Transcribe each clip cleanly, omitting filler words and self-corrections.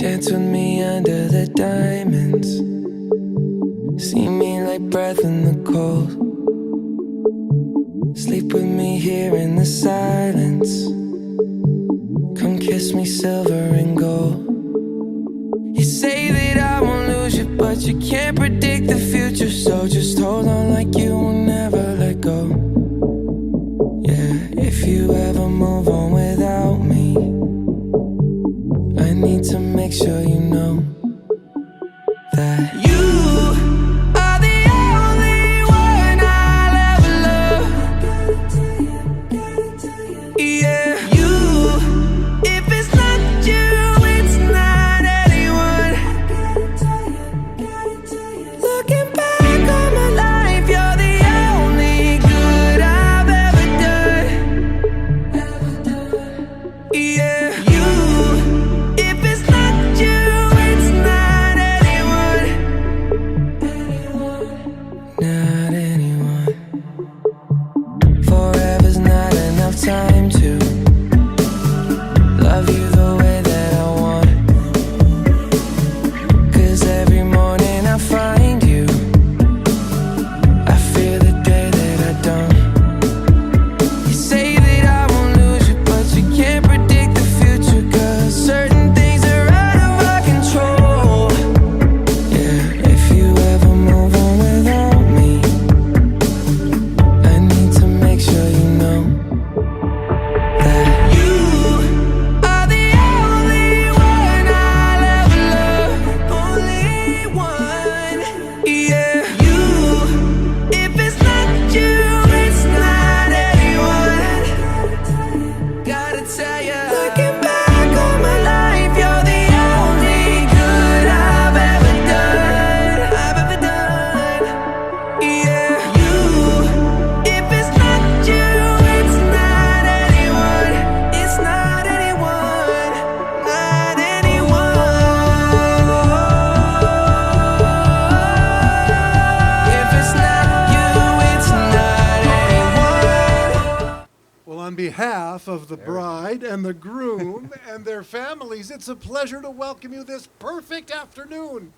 Dance with me under the diamonds. See me like breath in the cold. Sleep with me here in the silence. Come kiss me silver and gold. You say that I won't lose you, but you can't predict the future. So just hold on like you will never let go. Yeah, if you ever move on without me, I need to make sure you know that you are the only one I'll ever love. Yeah, you, if it's not you, it's not anyone. Looking back on my life, you're the only good I've ever done. Yeah, you, if it's not you, it's not anyone. Not anyone. Forever's not enough time to love you the way that I want. 'Cause every morning I find you, I fear the day that I don't. You say that I won't lose you, but you can't predict the future. 'Cause certain things are out of our control. Yeah, if you ever move on without me, I need to make sure you know that you are the only one I'll ever love. Only one. Yeah, you, if it's not you, it's not anyone. Gotta tell ya, looking back on my life, you're the only good I've ever done. Yeah, you, if it's not you, it's not anyone. It's not anyone. Not anyone. If it's not you, it's not anyone. Well, on behalf of the bride and the groom and their families, it's a pleasure to welcome you this perfect afternoon.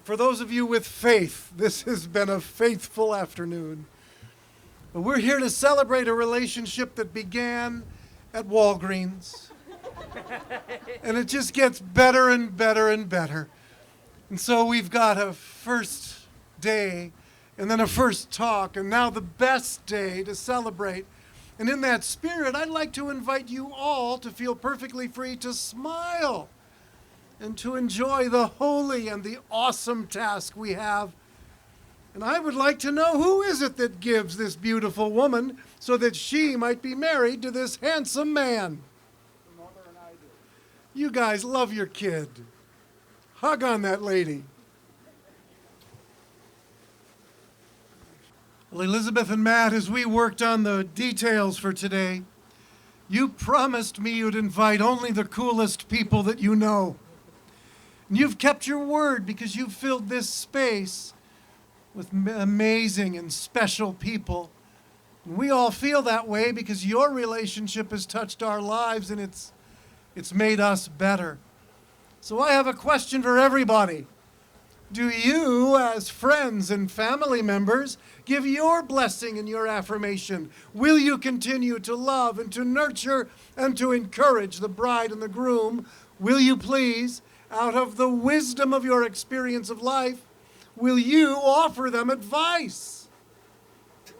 For those of you with faith, this has been a faithful afternoon. But we're here to celebrate a relationship that began at Walgreens. And it just gets better and better and better. And so we've got a first day and then a first talk and now the best day to celebrate. And in that spirit, I'd like to invite you all to feel perfectly free to smile and to enjoy the holy and the awesome task we have. And I would like to know, who is it that gives this beautiful woman so that she might be married to this handsome man? The mother and I do. You guys love your kid. Hug on that lady. Well, Elizabeth and Matt, as we worked on the details for today, you promised me you'd invite only the coolest people that you know. And you've kept your word because you've filled this space with amazing and special people. And we all feel that way because your relationship has touched our lives and it's made us better. So I have a question for everybody. Do you, as friends and family members, give your blessing and your affirmation? Will you continue to love and to nurture and to encourage the bride and the groom? Will you please, out of the wisdom of your experience of life, will you offer them advice?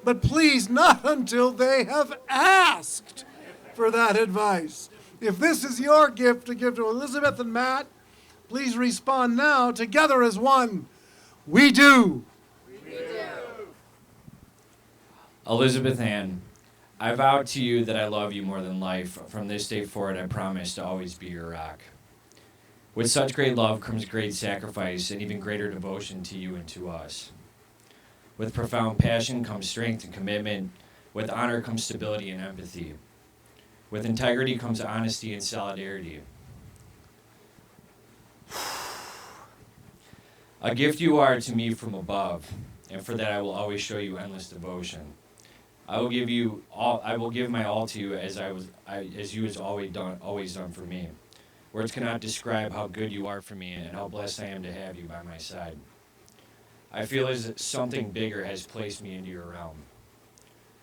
But please, not until they have asked for that advice. If this is your gift to give to Elizabeth and Matt, please respond now, together as one. We do. We do. Elizabeth Ann, I vow to you that I love you more than life. From this day forward, I promise to always be your rock. With such great love comes great sacrifice and even greater devotion to you and to us. With profound passion comes strength and commitment. With honor comes stability and empathy. With integrity comes honesty and solidarity. A gift you are to me from above, and for that I will always show you endless devotion. I will give you all. I will give my all to you as you has always done for me. Words cannot describe how good you are for me and how blessed I am to have you by my side. I feel as if something bigger has placed me into your realm,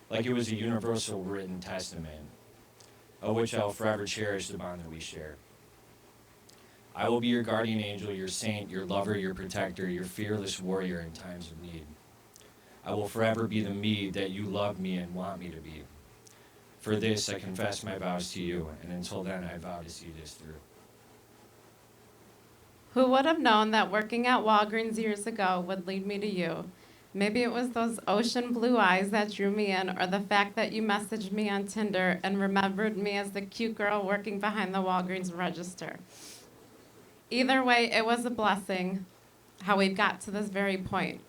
like it was a universal written testament, of which I will forever cherish the bond that we share. I will be your guardian angel, your saint, your lover, your protector, your fearless warrior in times of need. I will forever be the me that you love me and want me to be. For this, I confess my vows to you, and until then, I vow to see this through. Who would have known that working at Walgreens years ago would lead me to you? Maybe it was those ocean blue eyes that drew me in, or the fact that you messaged me on Tinder and remembered me as the cute girl working behind the Walgreens register. Either way, it was a blessing how we got to this very point.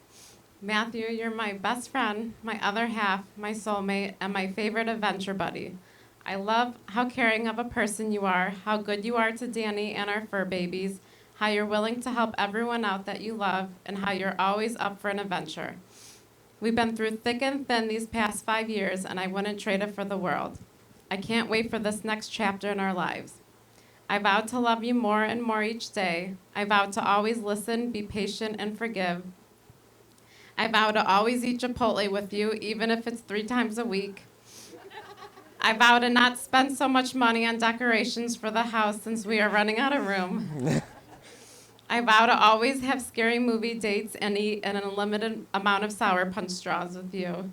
Matthew, you're my best friend, my other half, my soulmate, and my favorite adventure buddy. I love how caring of a person you are, how good you are to Danny and our fur babies, how you're willing to help everyone out that you love, and how you're always up for an adventure. We've been through thick and thin these past 5 years, and I wouldn't trade it for the world. I can't wait for this next chapter in our lives. I vow to love you more and more each day. I vow to always listen, be patient, and forgive. I vow to always eat Chipotle with you, even if it's 3 times a week. I vow to not spend so much money on decorations for the house since we are running out of room. I vow to always have scary movie dates and eat an unlimited amount of Sour Punch straws with you.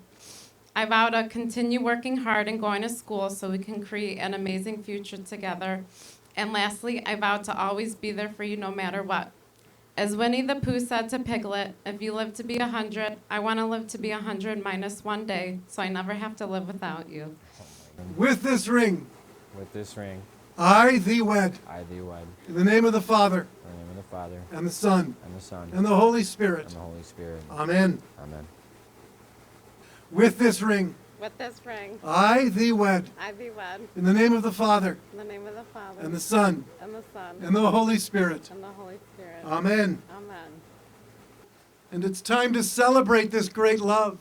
I vow to continue working hard and going to school so we can create an amazing future together. And lastly, I vow to always be there for you no matter what. As Winnie the Pooh said to Piglet, if you live to be 100, I want to live to be 100 minus 1 day, so I never have to live without you. With this ring, With this ring, I thee wed. I thee wed. In the name of the Father, In the name of the Father, and the Son, and the Son, and the Holy Spirit. and the Holy Spirit. Amen. Amen. With this ring, With this ring, I thee wed. I be wed. In the name of the Father, In the name of the Father, and the Son, and the Son, and the Holy Spirit. and the Holy Spirit. Amen. Amen. And it's time to celebrate this great love.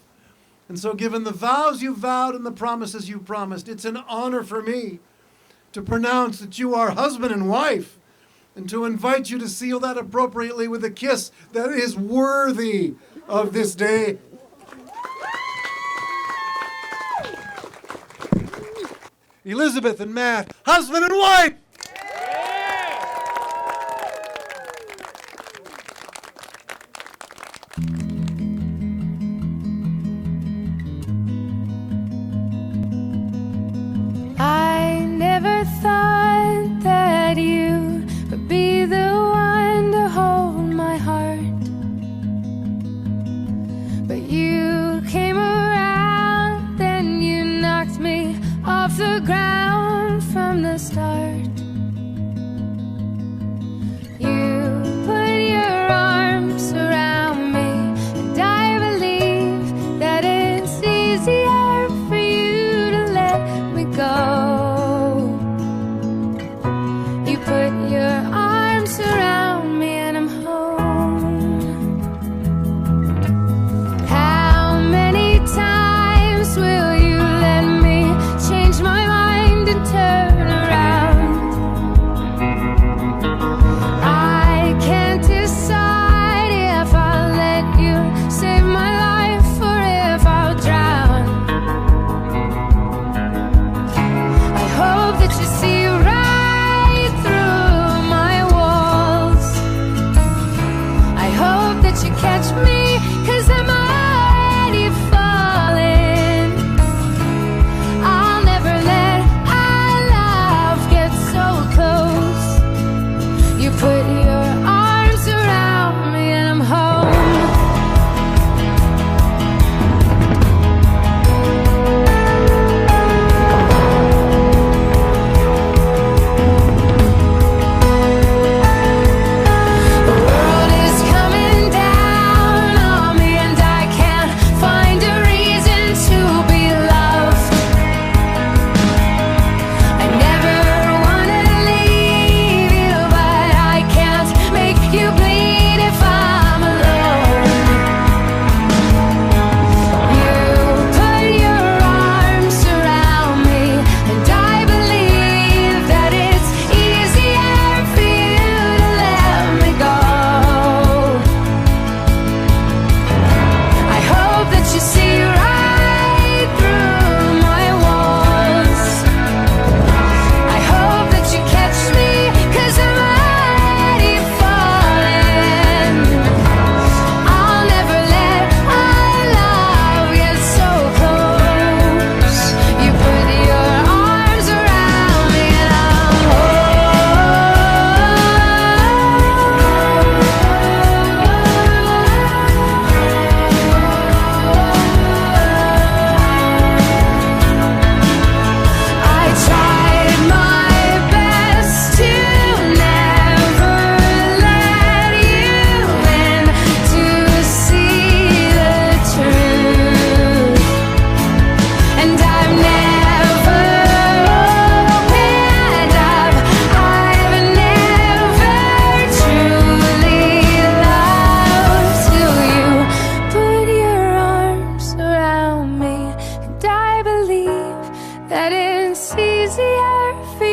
And so, given the vows you vowed and the promises you promised, it's an honor for me to pronounce that you are husband and wife, and to invite you to seal that appropriately with a kiss that is worthy of this day. Elizabeth and Matt, husband and wife! I never thought that you would be the one to hold my heart, but you came around and you knocked me off the ground from the start. You put your arms around me, and I believe that it's easier for you to let me go. You put your arms around me and I'm home. How many times will you let me change my mind and turn around? that it's easier for